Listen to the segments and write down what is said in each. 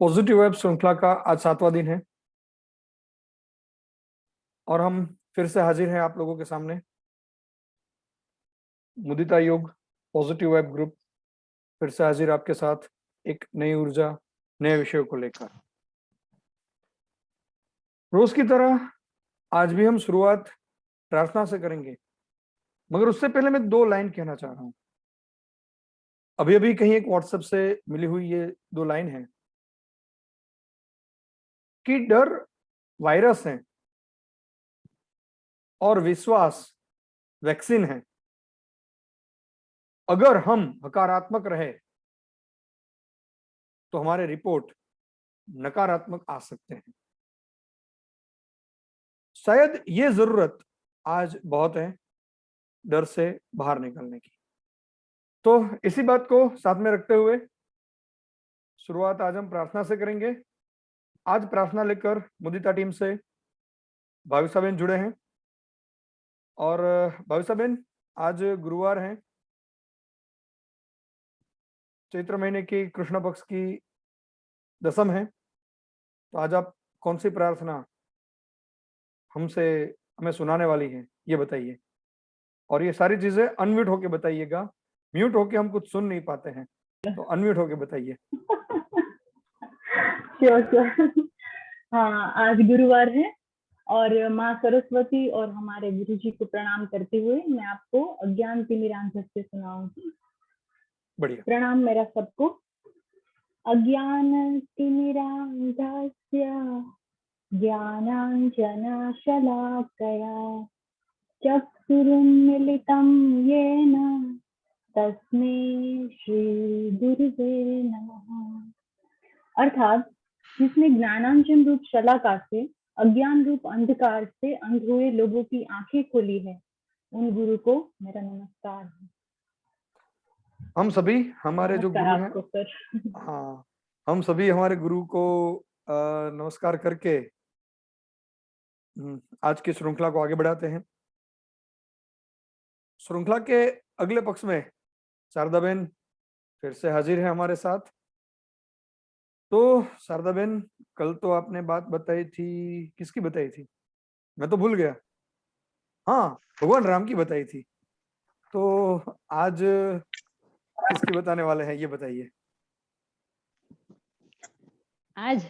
Positive web श्रृंखला का आज 7वां दिन है और हम फिर से हाजिर हैं आप लोगों के सामने। मुदिता योग पॉजिटिव वेब ग्रुप फिर से हाजिर आपके साथ एक नई ऊर्जा, नए विषयों को लेकर। रोज की तरह आज भी हम शुरुआत प्रार्थना से करेंगे, मगर उससे पहले मैं 2 लाइन कहना चाह रहा हूं। अभी अभी कहीं एक व्हाट्सएप से मिली हुई ये 2 लाइन है कि डर वायरस है और विश्वास वैक्सीन है। अगर हम सकारात्मक रहे तो हमारे रिपोर्ट नकारात्मक आ सकते हैं। शायद ये जरूरत आज बहुत है डर से बाहर निकलने की। तो इसी बात को साथ में रखते हुए शुरुआत आज हम प्रार्थना से करेंगे। आज प्रार्थना लेकर मुदिता टीम से भाविसाबेन जुड़े हैं और भाविसाबेन आज गुरुवार है, चैत्र महीने की कृष्ण पक्ष की दशम है। तो आज आप कौन सी प्रार्थना हमें सुनाने वाली है ये बताइए, और ये सारी चीजें अनम्यूट होके बताइएगा। म्यूट होके हम कुछ सुन नहीं पाते हैं, तो अनम्यूट होके बताइए। श्योर। हाँ, आज गुरुवार है और माँ सरस्वती और हमारे गुरु जी को प्रणाम करते हुए मैं आपको अज्ञान तिमिरांधस्य सुनाऊंगी। बढ़िया। प्रणाम मेरा सबको। अज्ञान तिमिरांधस्य ज्ञानांजनशलाकया चक्षुरुन्मीलितं येन तस्मै श्री गुरुवे नमः। अर्थात जिसने ज्ञानांजन रूप शलाका से अज्ञान रूप अंधकार से अंध हुए लोगों की आंखें खोली है, उन गुरु को मेरा नमस्कार है। हम सभी हमारे जो गुरु हैं, सर। हाँ, हम सभी हमारे गुरु को नमस्कार करके आज की श्रृंखला को आगे बढ़ाते हैं। श्रृंखला के अगले पक्ष में शारदाबेन फिर से हाजिर है हमारे साथ। तो शारदाबेन, कल तो आपने बात बताई थी, किसकी बताई थी? मैं तो भूल गया। हाँ, भगवान राम की बताई थी। तो आज किसकी बताने वाले हैं ये बताइए। आज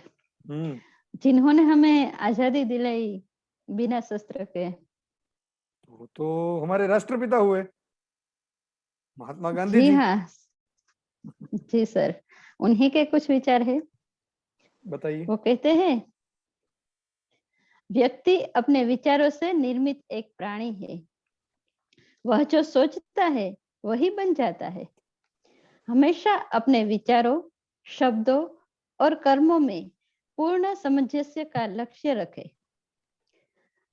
जिन्होंने हमें आजादी दिलाई बिना शस्त्र के, तो हमारे राष्ट्रपिता हुए महात्मा गांधी जी। हाँ जी सर, उन्हीं के कुछ विचार है, बताइए। वो कहते हैं, व्यक्ति अपने विचारों से निर्मित एक प्राणी है। वह जो सोचता है वही बन जाता है। हमेशा अपने विचारों, शब्दों और कर्मों में पूर्ण सामंजस्य का लक्ष्य रखे।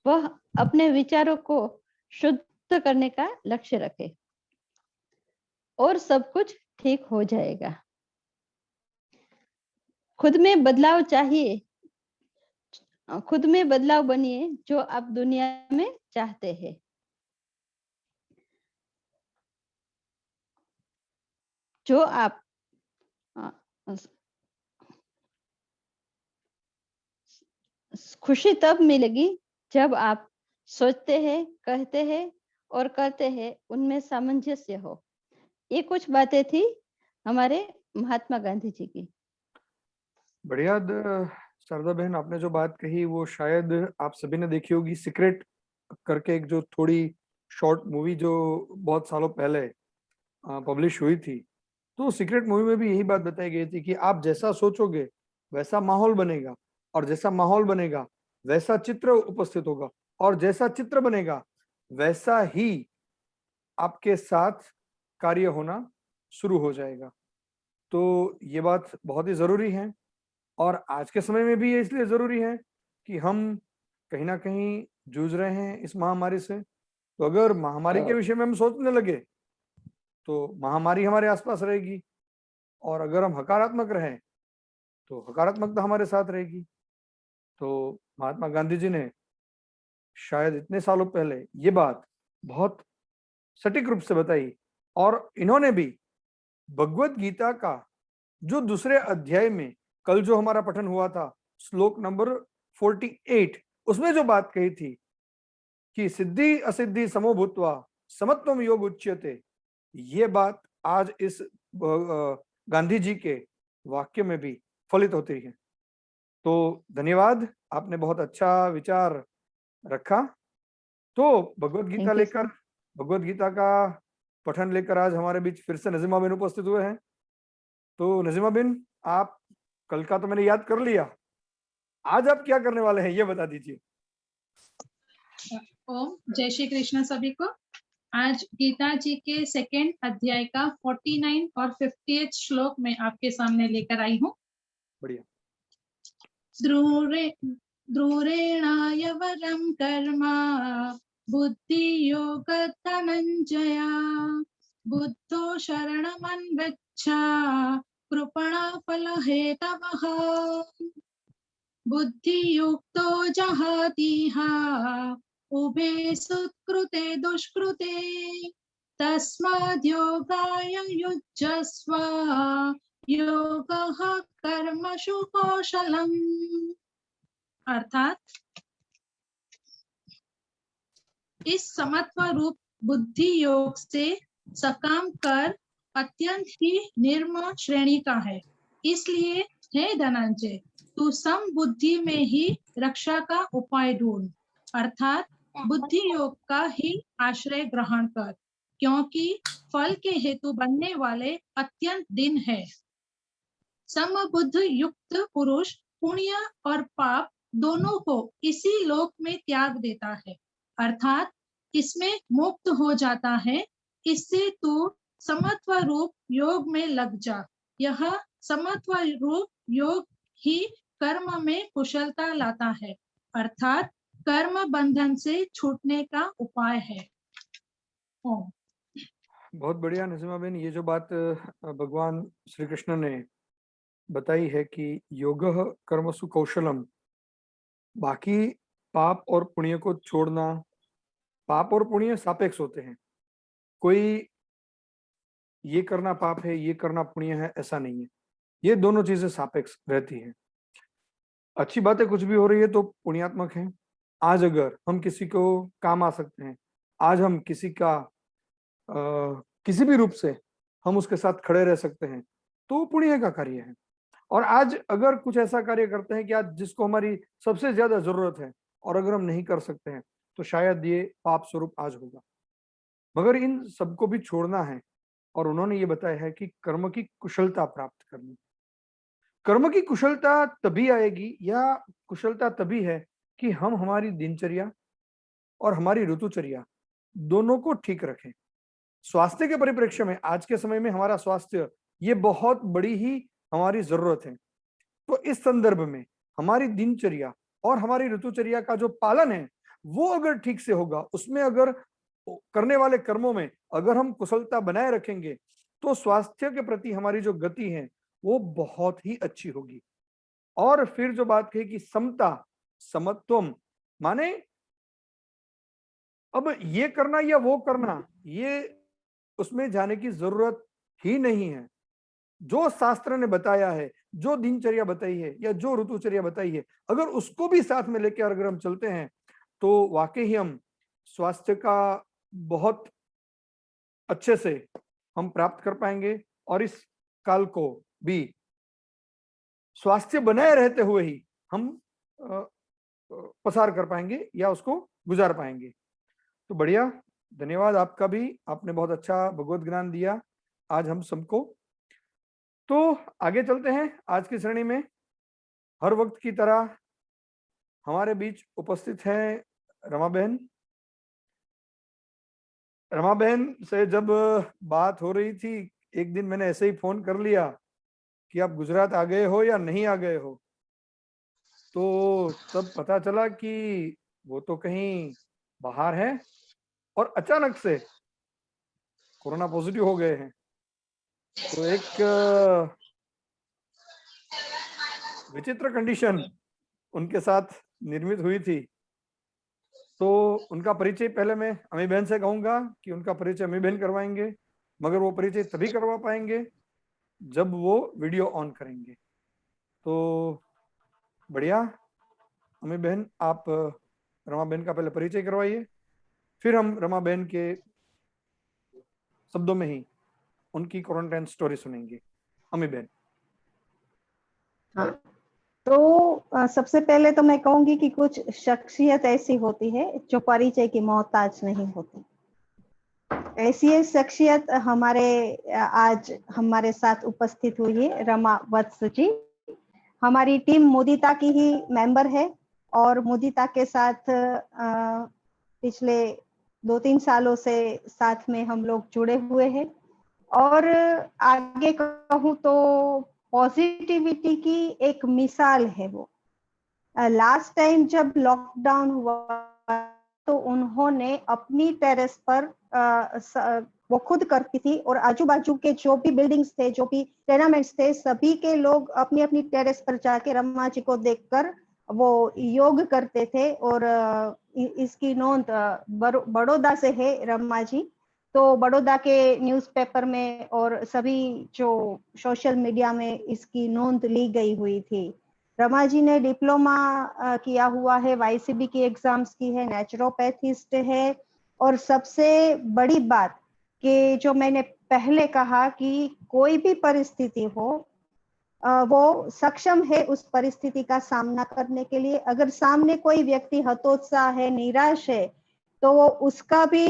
वह अपने विचारों को शुद्ध करने का लक्ष्य रखे और सब कुछ ठीक हो जाएगा। खुद में बदलाव चाहिए, खुद में बदलाव बनिए जो आप दुनिया में चाहते हैं। जो आप खुशी तब मिलेगी जब आप सोचते हैं, कहते हैं और करते हैं उनमें सामंजस्य हो। ये कुछ बातें थी हमारे महात्मा गांधी जी की। बढ़िया शारदा बहन, आपने जो बात कही वो शायद आप सभी ने देखी होगी। सीक्रेट करके एक जो थोड़ी शॉर्ट मूवी जो बहुत सालों पहले पब्लिश हुई थी, तो सीक्रेट मूवी में भी यही बात बताई गई थी कि आप जैसा सोचोगे वैसा माहौल बनेगा, और जैसा माहौल बनेगा वैसा चित्र उपस्थित होगा, और जैसा चित्र बनेगा वैसा ही आपके साथ कार्य होना शुरू हो जाएगा। तो ये बात बहुत ही जरूरी है, और आज के समय में भी ये इसलिए जरूरी है कि हम कहीं ना कहीं जूझ रहे हैं इस महामारी से। तो अगर महामारी के विषय में हम सोचने लगे तो महामारी हमारे आसपास रहेगी, और अगर हम सकारात्मक रहें तो सकारात्मकता हमारे साथ रहेगी। तो महात्मा गांधी जी ने शायद इतने सालों पहले ये बात बहुत सटीक रूप से बताई, और इन्होंने भी भगवत गीता का जो दूसरे अध्याय में कल जो हमारा पठन हुआ था श्लोक नंबर 48, उसमें जो बात कही थी कि सिद्धि असिद्धि समो भूत्वा समत्वम योग उच्यते, ये बात आज इस गांधी जी के वाक्य में भी फलित होती है। तो धन्यवाद, आपने बहुत अच्छा विचार रखा। तो Thank you, sir. Bhagavad Gita का पठन लेकर आज हमारे बीच फिर से नजीमा बिन उपस्थित हुए हैं। तो नजीमा बिन, आप कल का तो मैंने याद कर लिया, आज आप क्या करने वाले हैं ये बता दीजिए। ओम जय श्री कृष्ण सभी को। आज गीता जी के सेकेंड अध्याय का 49 और 50 श्लोक में आपके सामने लेकर आई हूँ। बढ़िया। द्रूरेणाय वरम कर्म बुद्धि योग धनंजया बुद्धो शरणमन्वच्छ कृपणा फल हेतवः बुद्धि युक्तो जहातीह उभे सुकृते दुष्कृते तस्माद्योगाय युज्यस्व योगः कर्मसु कौशलम्। अर्थात इस समत्व रूप बुद्धि योग से सकाम कर अत्यंत ही निर्मल श्रेणी का है। इसलिए हे धनंजय, तू सम बुद्धि में ही रक्षा का उपाय ढूंढ, अर्थात बुद्धि योग का ही आश्रय ग्रहण कर, क्योंकि फल के हेतु बनने वाले अत्यंत दिन है। समबुद्ध युक्त पुरुष पुण्य और पाप दोनों को इसी लोक में त्याग देता है, अर्थात इसमें मुक्त हो जाता है। इससे तू समत्व रूप योग में लग जा। यह समत्व रूप योग ही कर्म में कुशलता लाता है, अर्थात कर्म बंधन से छूटने का उपाय है। ओम। बहुत बढ़िया नसीमा बेन, ये जो बात भगवान श्री कृष्ण ने बताई है कि योगः कर्मसु कौशलम, बाकी पाप और पुण्य को छोड़ना, पाप और पुण्य सापेक्ष होते हैं, कोई ये करना पाप है ये करना पुण्य है ऐसा नहीं है, ये दोनों चीजें सापेक्ष रहती हैं। अच्छी बातें कुछ भी हो रही है तो पुण्यात्मक है। आज अगर हम किसी को काम आ सकते हैं, आज हम किसी का किसी भी रूप से हम उसके साथ खड़े रह सकते हैं तो पुण्य का कार्य है। और आज अगर कुछ ऐसा कार्य करते हैं कि आज जिसको हमारी सबसे ज्यादा जरूरत है और अगर हम नहीं कर सकते हैं तो शायद ये पाप स्वरूप आज होगा, मगर इन सबको भी छोड़ना है। और उन्होंने ये बताया है कि कर्म की कुशलता प्राप्त करनी। कर्म की कुशलता तभी आएगी या कुशलता तभी है कि हम हमारी दिनचर्या और हमारी ऋतुचर्या दोनों को ठीक रखें। स्वास्थ्य के परिप्रेक्ष्य में आज के समय में हमारा स्वास्थ्य ये बहुत बड़ी ही हमारी जरूरत है। तो इस संदर्भ में हमारी दिनचर्या और हमारी ऋतुचर्या का जो पालन है वो अगर ठीक से होगा, उसमें अगर करने वाले कर्मों में अगर हम कुशलता बनाए रखेंगे तो स्वास्थ्य के प्रति हमारी जो गति है वो बहुत ही अच्छी होगी। और फिर जो बात कही कि समता समत्वम, माने अब ये करना या वो करना, ये उसमें जाने की जरूरत ही नहीं है। जो शास्त्र ने बताया है, जो दिनचर्या बताई है या जो ऋतुचर्या बताई है, अगर उसको भी साथ में लेकर अगर हम चलते हैं तो वाकई ही हम स्वास्थ्य का बहुत अच्छे से हम प्राप्त कर पाएंगे और इस काल को भी स्वास्थ्य बनाए रहते हुए ही हम पसार कर पाएंगे या उसको गुजार पाएंगे। तो बढ़िया, धन्यवाद आपका भी, आपने बहुत अच्छा भगवत ज्ञान दिया आज हम सबको। तो आगे चलते हैं आज की श्रेणी में। हर वक्त की तरह हमारे बीच उपस्थित है रमा बहन। रमा बहन से जब बात हो रही थी, एक दिन मैंने ऐसे ही फोन कर लिया कि आप गुजरात आ गए हो या नहीं आ गए हो, तो तब पता चला कि वो तो कहीं बाहर है और अचानक से कोरोना पॉजिटिव हो गए हैं। तो एक विचित्र कंडीशन उनके साथ निर्मित हुई थी। तो उनका परिचय पहले मैं अमी बहन से कहूंगा कि उनका परिचय अमी बहन करवाएंगे, मगर वो परिचय तभी करवा पाएंगे जब वो वीडियो ऑन करेंगे। तो बढ़िया। अमी बहन, आप रमा बहन का पहले परिचय करवाइए, फिर हम रमा बहन के शब्दों में ही उनकी क्वारंटाइन स्टोरी सुनेंगे। अमी बहन। हाँ, तो सबसे पहले तो मैं कहूंगी कि कुछ शख्सियत ऐसी होती है जो परिचय की मोहताज नहीं होती। ऐसी एक शख्सियत आज हमारे साथ उपस्थित हुई है, रमा वत्स जी। हमारी टीम मुदिता की ही मेंबर है और मुदिता के साथ पिछले 2-3 सालों से साथ में हम लोग जुड़े हुए हैं। और आगे कहूँ तो पॉजिटिविटी की एक मिसाल है वो। लास्ट टाइम जब लॉकडाउन हुआ तो उन्होंने अपनी टेरेस पर वो खुद करती थी और आजू बाजू के जो भी बिल्डिंग्स थे, जो भी टेनामेंट्स थे, सभी के लोग अपनी अपनी टेरेस पर जाके रमा जी को देखकर वो योग करते थे। और इसकी नोंद बड़ौदा से है रमा जी, तो बड़ौदा के न्यूज़पेपर में और सभी जो सोशल मीडिया में इसकी नोंद ली गई हुई थी। रमा जी ने डिप्लोमा किया हुआ है, वाईसीबी की एग्जाम्स की है, नेचुरोपैथिस्ट है। और सबसे बड़ी बात कि जो मैंने पहले कहा कि कोई भी परिस्थिति हो वो सक्षम है उस परिस्थिति का सामना करने के लिए। अगर सामने कोई व्यक्ति हतोत्साह है, निराश है, तो वो उसका भी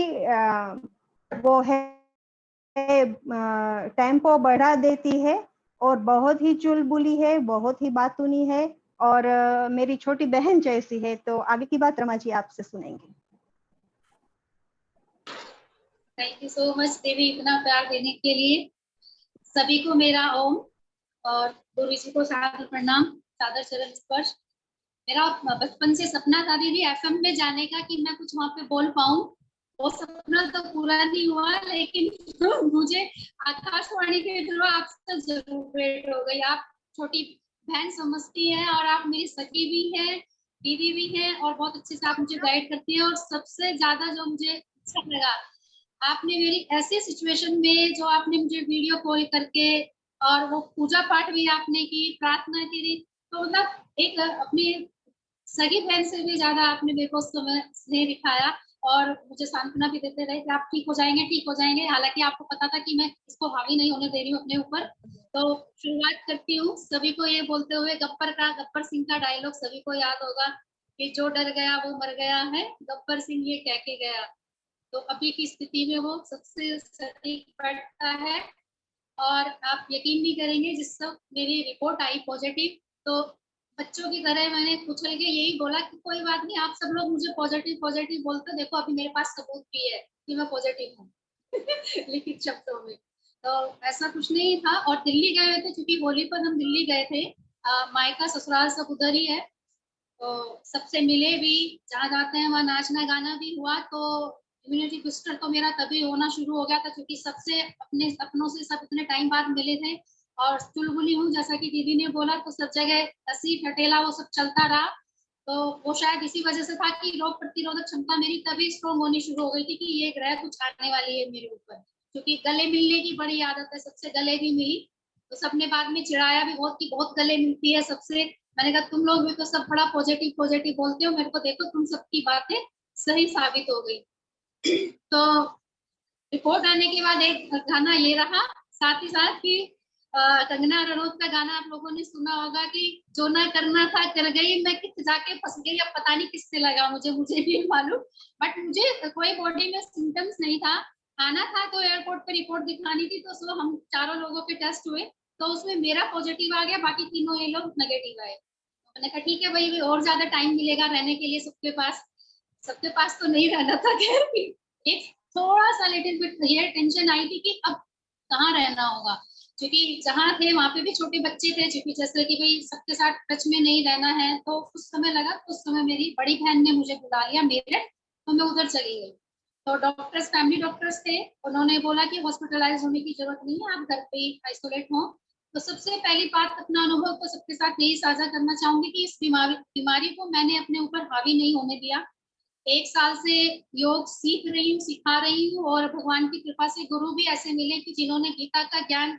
वो है टेम्पो बढ़ा देती है और बहुत ही चुलबुली है, बहुत ही बातूनी है और मेरी छोटी बहन जैसी है। तो आगे की बात रमा जी आपसे सुनेंगे। थैंक यू सो मच देवी, इतना प्यार देने के लिए। सभी को मेरा ओम और गुरु जी को सादर प्रणाम, सादर चरण स्पर्श। मेरा बचपन से सपना था दीदी एफएम में जाने का कि मैं कुछ वहां पे बोल पाऊं। वो सपना तो पूरा नहीं हुआ, लेकिन तो मुझे आकाशवाणी के थ्रू आपसे जरूर भेंट हो गई। आप छोटी बहन समझती हैं और आप मेरी सखी भी हैं, दीदी भी हैं और बहुत अच्छे से आप मुझे गाइड करती हैं। और सबसे ज्यादा जो मुझे अच्छा लगा, आपने मेरी ऐसी सिचुएशन में जो आपने मुझे वीडियो कॉल करके और वो पूजा पाठ भी आपने की, प्रार्थना की, तो मतलब एक अपनी सगी बहन से भी ज्यादा आपने मेरे को स्नेह दिखाया और मुझे सांत्वना भी देते रहे कि आप ठीक हो जाएंगे, ठीक हो जाएंगे। हालांकि आपको पता था कि मैं इसको हावी नहीं होने दे रही हूँ अपने ऊपर। तो शुरुआत करती हूँ सभी को ये बोलते हुए, गब्बर सिंह का डायलॉग सभी को याद होगा कि जो डर गया वो मर गया है, गब्बर सिंह ये कह के गया। तो अभी की स्थिति में वो सबसे सटीक बैठता है। और आप यकीन नहीं करेंगे, जिस वक्त मेरी रिपोर्ट आई पॉजिटिव, तो बच्चों की तरह मैंने उछल के यही बोला कि कोई बात नहीं, आप सब लोग मुझे पॉजिटिव पॉजिटिव बोलते, देखो अभी मेरे पास सबूत भी है कि मैं पॉजिटिव हूँ लिखित शब्दों में। तो ऐसा कुछ नहीं था। और दिल्ली गए हुए थे, क्योंकि होली पर हम दिल्ली गए थे। मायका ससुराल सब उधर ही है, तो सबसे मिले भी, जहाँ जाते हैं वहाँ नाचना गाना भी हुआ। तो इम्यूनिटी बूस्टर तो मेरा तभी होना शुरू हो गया था, क्योंकि सबसे अपनों से सब इतने टाइम बाद मिले थे। और चुलबुली हूँ जैसा कि दीदी ने बोला, तो सब जगह हंसी ठटेला वो सब चलता रहा। तो वो शायद इसी वजह से था कि रोग प्रतिरोधक क्षमता मेरी तभी स्ट्रॉन्ग होनी शुरू हो गई थी कि ये ग्रह कुछ आने वाली है मेरे ऊपर। क्योंकि गले मिलने की बड़ी आदत है, सबसे गले भी मिली। तो सबने बाद में चिढ़ाया भी बहुत कि बहुत गले मिलती है सबसे। मैंने कहा तुम लोग भी तो सब बड़ा पॉजिटिव पॉजिटिव बोलते हो, मेरे को देखो तुम सबकी बातें सही साबित हो गई। तो रिपोर्ट आने के बाद एक गाना ये रहा, साथ ही साथ कि कंगना रनौत का गाना आप लोगों ने सुना होगा कि जो ना करना था कर गई, मैं कित जाके फंस गई। अब पता नहीं किससे लगा, मुझे भी मालूम, बट मुझे कोई बॉडी में सिम्टम्स नहीं था। आना था तो एयरपोर्ट पे रिपोर्ट दिखानी थी, तो उसमें हम चारों लोगों के टेस्ट हुए, तो उसमें मेरा पॉजिटिव आ गया, बाकी तीनों ये लोग नेगेटिव आए। मैंने कहा ठीक है भाई, और ज्यादा टाइम मिलेगा रहने के लिए सबके पास तो नहीं रहना था। खैर एक थोड़ा सा लिटिल बिट ये टेंशन आई थी कि अब कहाँ रहना होगा, क्योंकि जहाँ थे वहां पे भी छोटे बच्चे थे, क्योंकि जैसे कि भाई सबके साथ टच में नहीं रहना है। तो उस समय लगा, उस समय मेरी बड़ी बहन ने मुझे बुला लिया मेरठ, तो मैं उधर चली गई। तो डॉक्टर्स, फैमिली डॉक्टर्स थे, उन्होंने बोला कि हॉस्पिटलाइज होने की जरूरत नहीं है, आप घर पे ही आइसोलेट हो। तो सबसे पहली बात, अपना अनुभव तो सबके साथ यही साझा करना चाहूंगी कि इस बीमारी को मैंने अपने ऊपर हावी नहीं होने दिया। 1 साल से योग सीख रही हूँ, सिखा रही हूँ, और भगवान की कृपा से गुरु भी ऐसे मिले कि जिन्होंने गीता का ज्ञान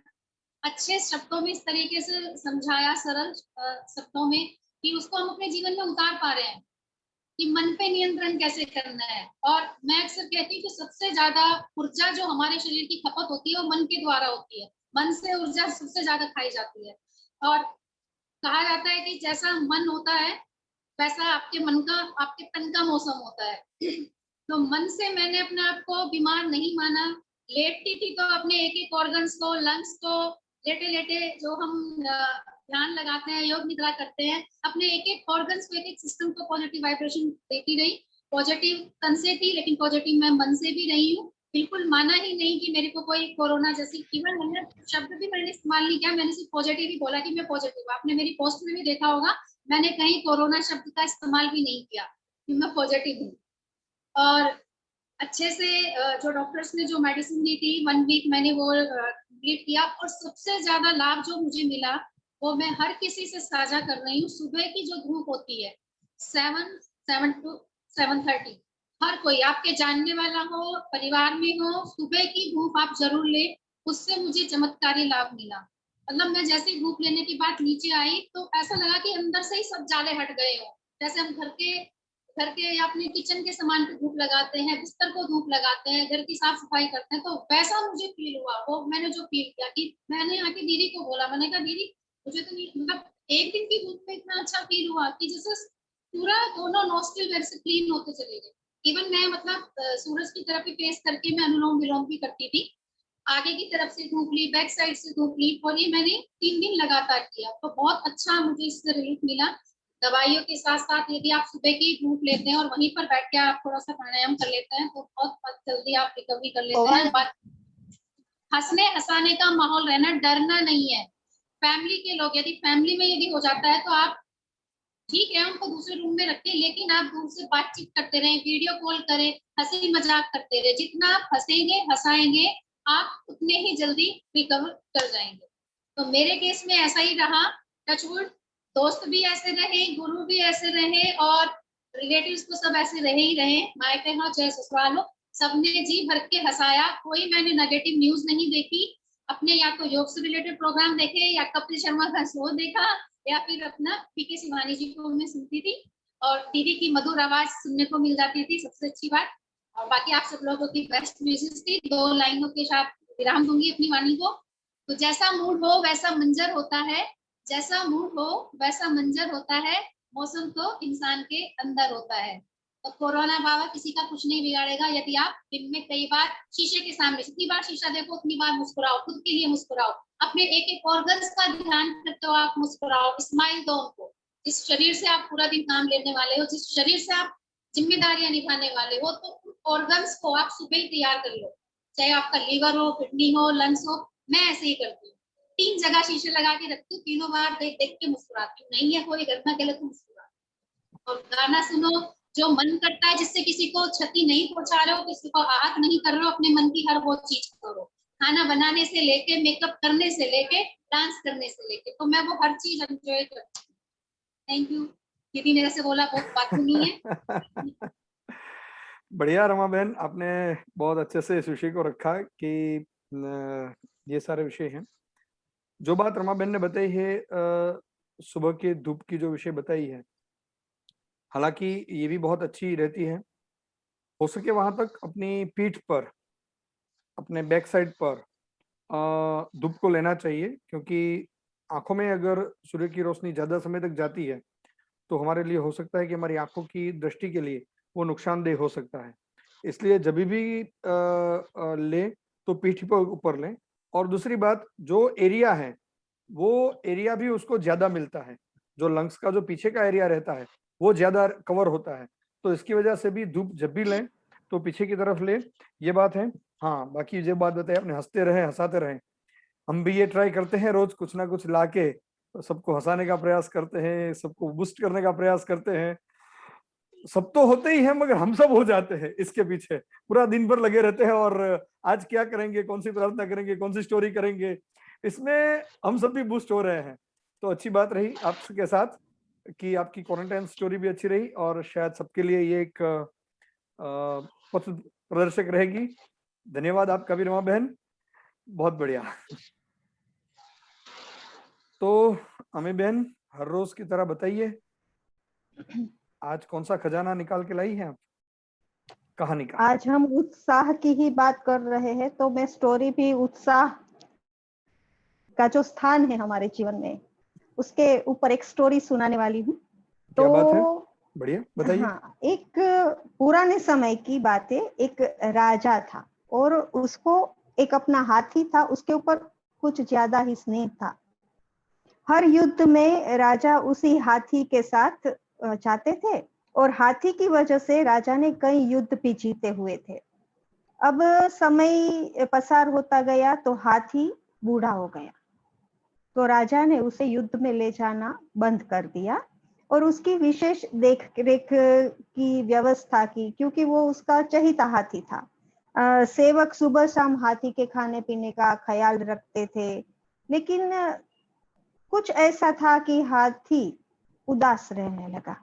अच्छे शब्दों में इस तरीके से समझाया, सरल शब्दों में, कि उसको हम अपने जीवन में उतार पा रहे हैं कि मन पे नियंत्रण कैसे करना है। और मैं अक्सर कहती हूँ कि सबसे ज्यादा ऊर्जा जो हमारे शरीर की खपत होती है वो मन के द्वारा होती है। मन से ऊर्जा सबसे ज्यादा खाई जाती है। और कहा जाता है कि जैसा मन होता है वैसा आपके मन का, आपके तन का मौसम होता है। तो मन से मैंने अपने आप को बीमार नहीं माना। लेटती थी तो अपने एक एक ऑर्गन्स को, लंग्स को लेटे लेटे जो हम ध्यान लगाते हैं, योग निद्रा करते हैं, अपने एक एक ऑर्गन्स को, एक एक सिस्टम को पॉजिटिव वाइब्रेशन देती रही। पॉजिटिव तन से थी लेकिन पॉजिटिव मैं मन से भी रही हूँ। बिल्कुल माना ही नहीं कि मेरे को कोई कोरोना जैसी, इवन मैंने शब्द भी मैंने इस्तेमाल नहीं किया, मैंने सिर्फ पॉजिटिव ही बोला कि मैं पॉजिटिव। आपने मेरी पोस्ट में भी देखा होगा, मैंने कहीं कोरोना शब्द का इस्तेमाल भी नहीं किया कि मैं पॉजिटिव हूँ। और अच्छे से जो डॉक्टर्स ने जो मेडिसिन दी थी 1 वीक मैंने वो कंप्लीट किया। और सबसे ज्यादा लाभ जो मुझे मिला वो मैं हर किसी से साझा कर रही हूँ। सुबह की जो धूप होती है 7 to 7:30, हर कोई आपके जानने वाला हो, परिवार में हो, सुबह की धूप आप जरूर ले। उससे मुझे चमत्कारी लाभ मिला। मतलब मैं जैसे ही धूप लेने के बाद नीचे आई तो ऐसा लगा कि अंदर से ही सब जाले हट गए हो। जैसे हम घर के या अपने किचन के सामान पे धूप लगाते हैं, बिस्तर को धूप लगाते हैं, घर की साफ सफाई करते हैं, तो वैसा मुझे फील हुआ। वो मैंने जो फील किया कि मैंने आके दीदी को बोला, मैंने कहा दीदी मुझे तो नहीं, मतलब एक दिन की धूप में इतना अच्छा फील हुआ कि जैसे पूरा दोनों नॉस्ट्रिल मेरे से क्लीन होते चले गए। इवन मैं मतलब सूरज की तरफ फेस करके मैं अनुलोम विलोम भी करती थी। आगे की तरफ से धूप ली, बैक साइड से धूप ली, और ये मैंने 3 दिन लगातार किया तो बहुत अच्छा मुझे इससे रिलीफ मिला। दवाइयों के साथ साथ यदि आप सुबह की धूप लेते हैं और वहीं पर बैठ के आप थोड़ा सा प्राणायाम कर लेते हैं तो बहुत जल्दी आप रिकवरी कर लेते हैं। बात हंसने हंसाने का माहौल रहना, डरना नहीं है। फैमिली के लोग, यदि फैमिली में यदि हो जाता है तो आप ठीक है उनको दूसरे रूम में रखें, लेकिन आप दूर से बातचीत करते रहें, वीडियो कॉल करें, हंसी मजाक करते रहे। जितना आप हंसेंगे हंसाएंगे आप उतने ही जल्दी रिकवर कर जाएंगे। तो मेरे केस में ऐसा ही रहा। टचवुड, दोस्त भी ऐसे रहे, गुरु भी ऐसे रहे, और रिलेटिव्स तो सब ऐसे रहे ही रहे, मायके हो चाहे ससुराल हो, सबने जी भर के हंसाया। कोई मैंने नेगेटिव न्यूज नहीं देखी। अपने या तो योग से रिलेटेड प्रोग्राम देखे, या कपिल शर्मा का शो देखा, या फिर अपना पीके शिवानी जी को मैं सुनती थी, और दीदी की मधुर आवाज सुनने को मिल जाती थी, सबसे अच्छी बात। और बाकी आप सब लोगों की बेस्ट विशेष थी। 2 लाइनों के साथ विराम दूंगी अपनी वाणी को। तो जैसा मूड हो वैसा मंजर होता है, जैसा मूड हो वैसा मंजर होता है, मौसम तो इंसान के अंदर होता है। तो कोरोना बाबा किसी का कुछ नहीं बिगाड़ेगा। यदि आप दिन में कई बार शीशे के सामने, जितनी बार शीशा देखो उतनी बार मुस्कुराओ, खुद के लिए मुस्कुराओ, अपने एक एक ऑर्गन्स का ध्यान करते हो आप मुस्कुराओ, स्माइल दो उनको। जिस शरीर से आप पूरा दिन काम लेने वाले हो, जिस शरीर से आप जिम्मेदारियां निभाने वाले हो, तो ऑर्गन्स को आप सुबह ही तैयार कर लो। चाहे आपका लीवर हो, किडनी हो, लंग्स हो। मैं ऐसे ही करती हूँ, 3 जगह शीशे लगा के रखती हूँ, तीनों बार देख देख के मुस्कुराती हूँ। नहीं है कोई घर में अकेले तो मुस्कुरा। और गाना सुनो जो मन करता है, जिससे किसी को क्षति नहीं पहुंचा रहे हो, किसी को आहत नहीं कर रहे हो, अपने मन की हर वो चीज करो। खाना बनाने से लेके, मेकअप करने से लेके, डांस करने से लेके, तो मैं वो हर चीज एंजॉय करती हूँ। Thank you. दीदी ने जैसे बोला बहुत बात नहीं है। बढ़िया रमा बहन, आपने बहुत अच्छे से इस विषय को रखा कि ये सारे विषय हैं। जो बात रमा बहन ने बताई है, सुबह के धूप की जो विषय बताई है, हालांकि ये भी बहुत अच्छी रहती है। हो सके वहां तक अपनी पीठ पर, अपने बैक साइड पर धूप को लेना चाहिए, क्योंकि आंखों में अगर सूर्य की रोशनी ज्यादा समय तक जाती है तो हमारे लिए हो सकता है कि हमारी आंखों की दृष्टि के लिए वो नुकसानदेह हो सकता है। इसलिए जब भी ले तो पीठ पर ऊपर लें। और दूसरी बात, जो एरिया है वो एरिया भी उसको ज्यादा मिलता है, जो लंग्स का जो पीछे का एरिया रहता है वो ज्यादा कवर होता है। तो इसकी वजह से भी धूप जब भी लें तो पीछे की तरफ ले, ये बात है। हाँ, बाकी जो बात बताई आपने, हंसते रहे हंसाते रहे। हम भी ये ट्राई करते हैं, रोज कुछ ना कुछ लाके सबको हंसाने का प्रयास करते हैं, सबको बूस्ट करने का प्रयास करते हैं। सब तो होते ही हैं, मगर हम सब हो जाते हैं इसके पीछे, पूरा दिन भर लगे रहते हैं। और आज क्या करेंगे, कौन सी प्रार्थना करेंगे, कौन सी स्टोरी करेंगे, इसमें हम सब भी बूस्ट हो रहे हैं। तो अच्छी बात रही आपके साथ कि आपकी क्वारंटाइन स्टोरी भी अच्छी रही, और शायद सबके लिए ये एक पथ प्रदर्शक रहेगी। धन्यवाद आपका भी रमा बहन, बहुत बढ़िया। तो अमी बहन, हर रोज की तरह बताइए, आज कौन सा खजाना निकाल के लाई है आप, कहानी का? आज हम उत्साह की ही बात कर रहे हैं, तो मैं स्टोरी भी उत्साह का जो स्थान है हमारे जीवन में, उसके ऊपर एक स्टोरी सुनाने वाली हूँ। क्या बात है, तो बढ़िया, बताइए। हाँ, एक पुराने समय की बात है। एक राजा था और उसको एक अपना हाथी था, उसके ऊपर कुछ ज्यादा ही स्नेह था। हर युद्ध में राजा उसी हाथी के साथ जाते थे और हाथी की वजह से राजा ने कई युद्ध भी जीते हुए थे। अब समय पसार होता गया तो हाथी बूढ़ा हो गया, तो राजा ने उसे युद्ध में ले जाना बंद कर दिया और उसकी विशेष देख रेख की व्यवस्था की, क्योंकि वो उसका चहीता हाथी था। सेवक सुबह शाम हाथी के खाने पीने का ख्याल रखते थे, लेकिन कुछ ऐसा था कि हाथी उदास रहने लगा।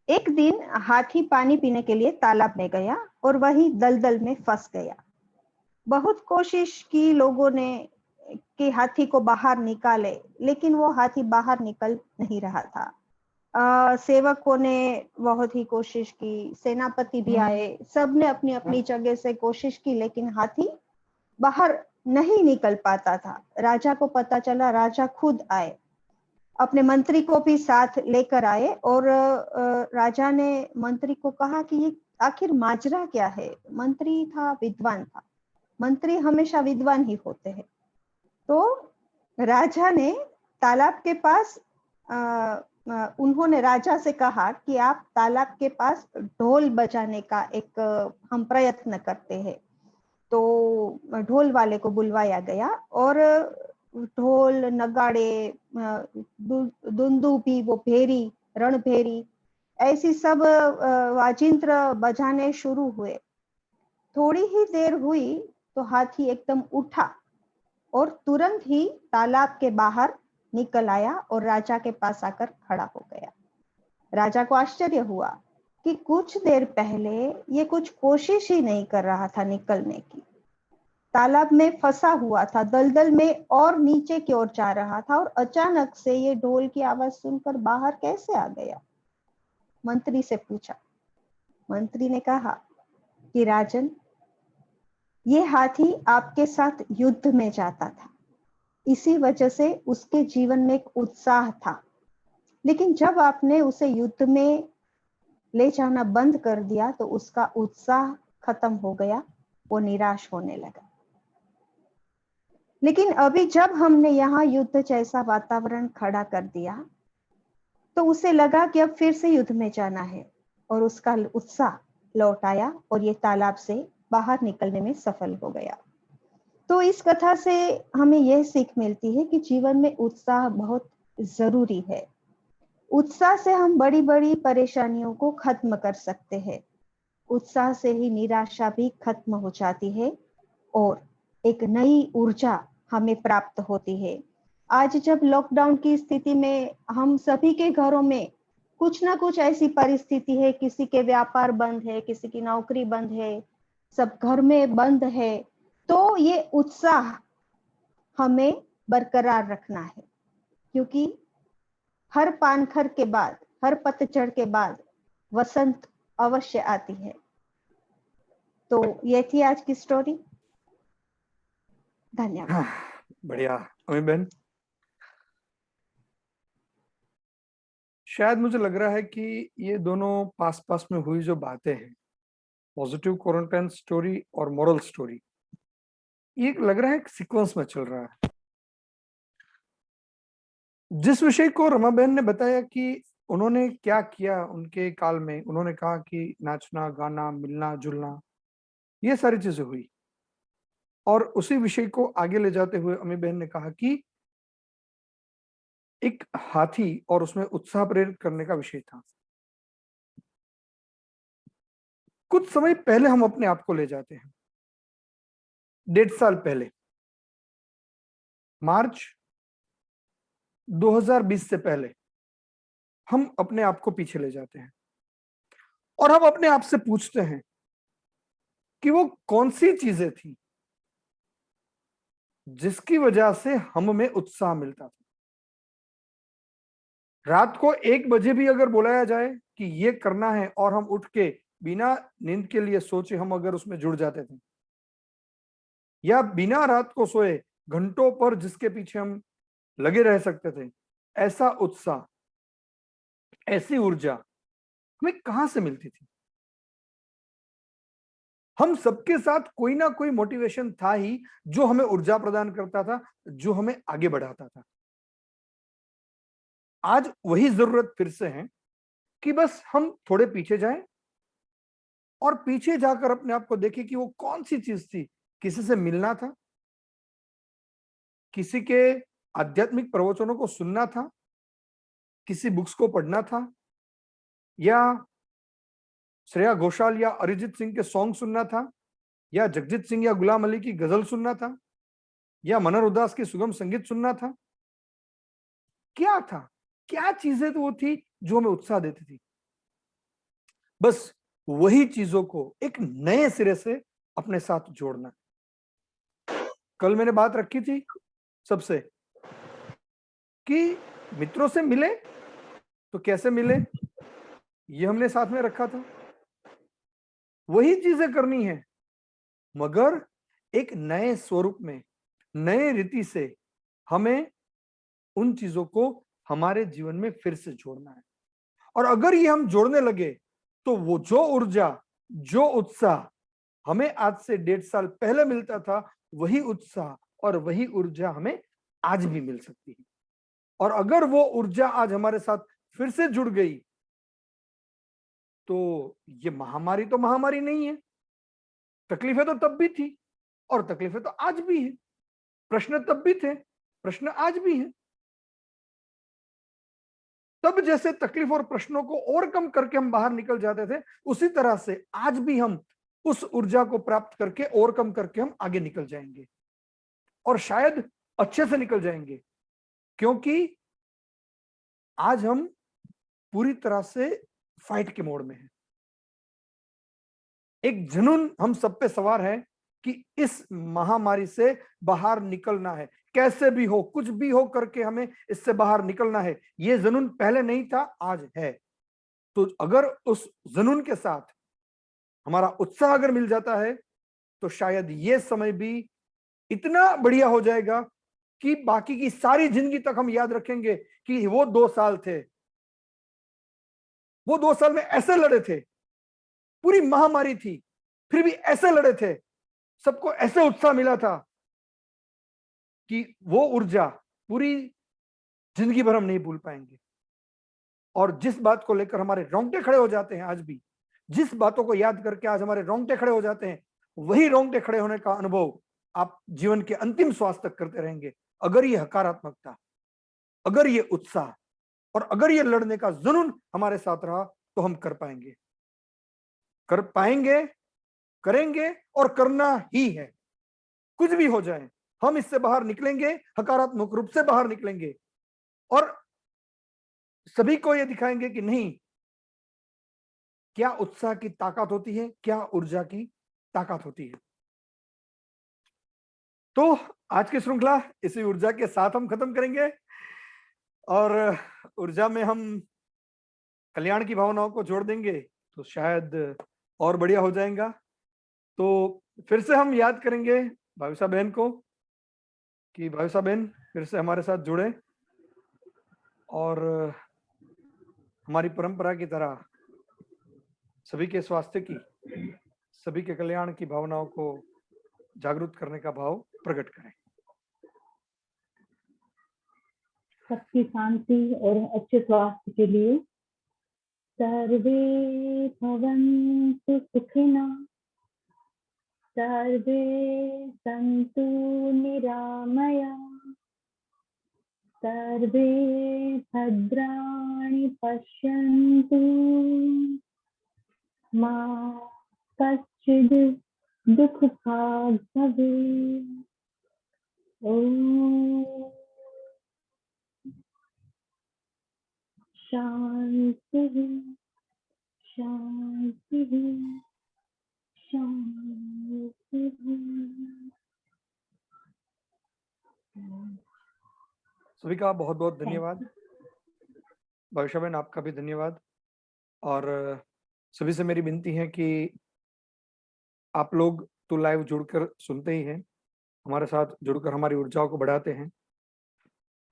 एक दिन हाथी पानी पीने के लिए तालाब में गया और वहीं दलदल में फंस गया। बहुत कोशिश की लोगों ने कि हाथी को बाहर निकाले, लेकिन वो हाथी बाहर निकल नहीं रहा था। सेवकों ने बहुत ही कोशिश की, सेनापति भी आए, सबने अपनी अपनी जगह से कोशिश की, लेकिन हाथी बाहर नहीं निकल पाता था। राजा को पता चला, राजा खुद आए, अपने मंत्री को भी साथ लेकर आए और राजा ने मंत्री को कहा कि ये आखिर माजरा क्या है। मंत्री था, विद्वान था, मंत्री हमेशा विद्वान ही होते हैं। तो राजा ने तालाब के पास उन्होंने राजा से कहा कि आप तालाब के पास ढोल बजाने का एक हम प्रयत्न करते हैं। तो ढोल वाले को बुलवाया गया और ढोल, नगाड़े, दुंदुभी, वो भेरी, रणभेरी, ऐसी सब वाजिंत्र बजाने शुरू हुए। थोड़ी ही देर हुई तो हाथी एकदम उठा और तुरंत ही तालाब के बाहर निकल आया और राजा के पास आकर खड़ा हो गया। राजा को आश्चर्य हुआ कि कुछ देर पहले ये कुछ कोशिश ही नहीं कर रहा था निकलने की, तालाब में फंसा हुआ था, दलदल में और नीचे की ओर जा रहा था, और अचानक से ये ढोल की आवाज सुनकर बाहर कैसे आ गया। मंत्री से पूछा। मंत्री ने कहा कि राजन, ये हाथी आपके साथ युद्ध में जाता था, इसी वजह से उसके जीवन में एक उत्साह था, लेकिन जब आपने उसे युद्ध में ले जाना बंद कर दिया तो उसका उत्साह खत्म हो गया, वो निराश होने लगा। लेकिन अभी जब हमने यहाँ युद्ध जैसा वातावरण खड़ा कर दिया तो उसे लगा कि अब फिर से युद्ध में जाना है, और उसका उत्साह लौट आया और ये तालाब से बाहर निकलने में सफल हो गया। तो इस कथा से हमें यह सीख मिलती है कि जीवन में उत्साह बहुत जरूरी है। उत्साह से हम बड़ी बड़ी परेशानियों को खत्म कर सकते हैं। उत्साह से ही निराशा भी खत्म हो जाती है और एक नई ऊर्जा हमें प्राप्त होती है। आज जब लॉकडाउन की स्थिति में हम सभी के घरों में कुछ ना कुछ ऐसी परिस्थिति है, किसी के व्यापार बंद है, किसी की नौकरी बंद है, सब घर में बंद है, तो ये उत्साह हमें बरकरार रखना है, क्योंकि हर पानखर के बाद, हर पतझड़ के बाद वसंत अवश्य आती है। तो ये थी आज की स्टोरी। धन्यवाद। बढ़िया अमी बहन, शायद मुझे लग रहा है कि ये दोनों पास पास में हुई जो बातें हैं, पॉजिटिव क्वारंटाइन स्टोरी और मॉरल स्टोरी, ये लग रहा है एक सीक्वेंस में चल रहा है। जिस विषय को रमा बहन ने बताया कि उन्होंने क्या किया उनके काल में, उन्होंने कहा कि नाचना, गाना, मिलना जुलना, ये सारी चीजें हुई, और उसी विषय को आगे ले जाते हुए अमी बहन ने कहा कि एक हाथी और उसमें उत्साह प्रेरित करने का विषय था। कुछ समय पहले हम अपने आप को ले जाते हैं, 1.5 साल पहले, मार्च 2020 से पहले हम अपने आप को पीछे ले जाते हैं और हम अपने आप से पूछते हैं कि वो कौन सी चीजें थी जिसकी वजह से हम में उत्साह मिलता था। रात को 1 बजे भी अगर बुलाया जाए कि ये करना है और हम उठ के बिना नींद के लिए सोचे हम अगर उसमें जुड़ जाते थे, या बिना रात को सोए घंटों पर जिसके पीछे हम लगे रह सकते थे, ऐसा उत्साह, ऐसी ऊर्जा हमें कहां से मिलती थी? हम सबके साथ कोई ना कोई मोटिवेशन था ही जो हमें ऊर्जा प्रदान करता था, जो हमें आगे बढ़ाता था। आज वही जरूरत फिर से है कि बस हम थोड़े पीछे जाएं और पीछे जाकर अपने आप को देखें कि वो कौन सी चीज थी। किसी से मिलना था, किसी के आध्यात्मिक प्रवचनों को सुनना था, किसी बुक्स को पढ़ना था, या श्रेया घोषाल या अरिजीत सिंह के सॉन्ग सुनना था, या जगजीत सिंह या गुलाम अली की गजल सुनना था, या मनोहर उदास की सुगम संगीत सुनना था। क्या था? क्या चीजें तो वो थी जो हमें उत्साह देती थी? बस वही चीजों को एक नए सिरे से अपने साथ जोड़ना। कल मैंने बात रखी थी सबसे कि मित्रों से मिले तो कैसे मिले, ये हमने साथ में रखा था। वही चीजें करनी है मगर एक नए स्वरूप में, नए रीति से हमें उन चीजों को हमारे जीवन में फिर से जोड़ना है। और अगर ये हम जोड़ने लगे तो वो जो ऊर्जा, जो उत्साह हमें आज से 1.5 साल पहले मिलता था, वही उत्साह और वही ऊर्जा हमें आज भी मिल सकती है। और अगर वो ऊर्जा आज हमारे साथ फिर से जुड़ गई तो ये महामारी तो महामारी नहीं है। तकलीफें तो तब भी थी और तकलीफें तो आज भी है। प्रश्न तब भी थे, प्रश्न आज भी है। तब जैसे तकलीफ और प्रश्नों को और कम करके हम बाहर निकल जाते थे, उसी तरह से आज भी हम उस ऊर्जा को प्राप्त करके और कम करके हम आगे निकल जाएंगे और शायद अच्छे से निकल जाएंगे, क्योंकि आज हम पूरी तरह से फाइट के मोड में हैं। एक जुनून हम सब पे सवार है कि इस महामारी से बाहर निकलना है, कैसे भी हो, कुछ भी हो करके हमें इससे बाहर निकलना है। ये जुनून पहले नहीं था, आज है। तो अगर उस जुनून के साथ हमारा उत्साह अगर मिल जाता है तो शायद ये समय भी इतना बढ़िया हो जाएगा कि बाकी की सारी जिंदगी तक हम याद रखेंगे कि वो 2 साल थे, वो 2 साल में ऐसे लड़े थे, पूरी महामारी थी फिर भी ऐसे लड़े थे, सबको ऐसे उत्साह मिला था कि वो ऊर्जा पूरी जिंदगी भर हम नहीं भूल पाएंगे। और जिस बात को लेकर हमारे रोंगटे खड़े हो जाते हैं आज भी, जिस बातों को याद करके आज हमारे रोंगटे खड़े हो जाते हैं, वही रोंगटे खड़े होने का अनुभव आप जीवन के अंतिम श्वास तक करते रहेंगे। अगर ये हकारात्मकता, अगर ये उत्साह और अगर ये लड़ने का जुनून हमारे साथ रहा तो हम कर पाएंगे, कर पाएंगे, करेंगे और करना ही है। कुछ भी हो जाए हम इससे बाहर निकलेंगे, हकारात्मक रूप से बाहर निकलेंगे और सभी को ये दिखाएंगे कि नहीं, क्या उत्साह की ताकत होती है, क्या ऊर्जा की ताकत होती है। तो आज की श्रृंखला इसी ऊर्जा के साथ हम खत्म करेंगे और ऊर्जा में हम कल्याण की भावनाओं को जोड़ देंगे तो शायद और बढ़िया हो जाएगा। तो फिर से हम याद करेंगे भाविसा बहन को कि भाविसा बहन फिर से हमारे साथ जुड़े और हमारी परंपरा की तरह सभी के स्वास्थ्य की, सभी के कल्याण की भावनाओं को जागरूक करने का भाव प्रकट करें। सबकी शांति और अच्छे स्वास्थ्य के लिए सर्वे भवन्तु सुखिनः, सर्वे सन्तु निरामया, सर्वे भद्राणि पश्यन्तु, मा कश्चित् दुःखभाग् भवेत्। ॐ शान्तिः शान्तिः शान्तिः। सभी का बहुत बहुत धन्यवाद। भविष्य बहन आपका भी धन्यवाद। और सभी से मेरी विनती है कि आप लोग तो लाइव जुड़कर सुनते ही हैं, हमारे साथ जुड़कर हमारी ऊर्जाओं को बढ़ाते हैं।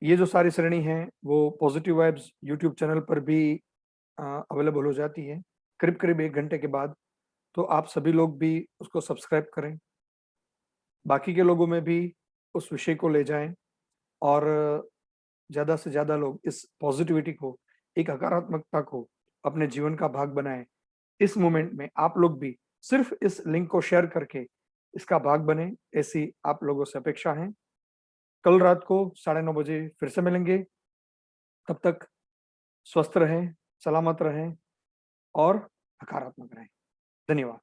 ये जो सारी श्रेणी है वो पॉजिटिव वाइब्स यूट्यूब चैनल पर भी अवेलेबल हो जाती है करीब करीब 1 घंटे के बाद। तो आप सभी लोग भी उसको सब्सक्राइब करें, बाकी के लोगों में भी उस विषय को ले जाएं और ज़्यादा से ज़्यादा लोग इस पॉजिटिविटी को, एक हकारात्मकता को अपने जीवन का भाग बनाएं। इस मोमेंट में आप लोग भी सिर्फ इस लिंक को शेयर करके इसका भाग बने, ऐसी आप लोगों से अपेक्षा है। कल रात को 9:30 बजे फिर से मिलेंगे। तब तक स्वस्थ रहें, सलामत रहें और हकारात्मक रहें। धन्यवाद।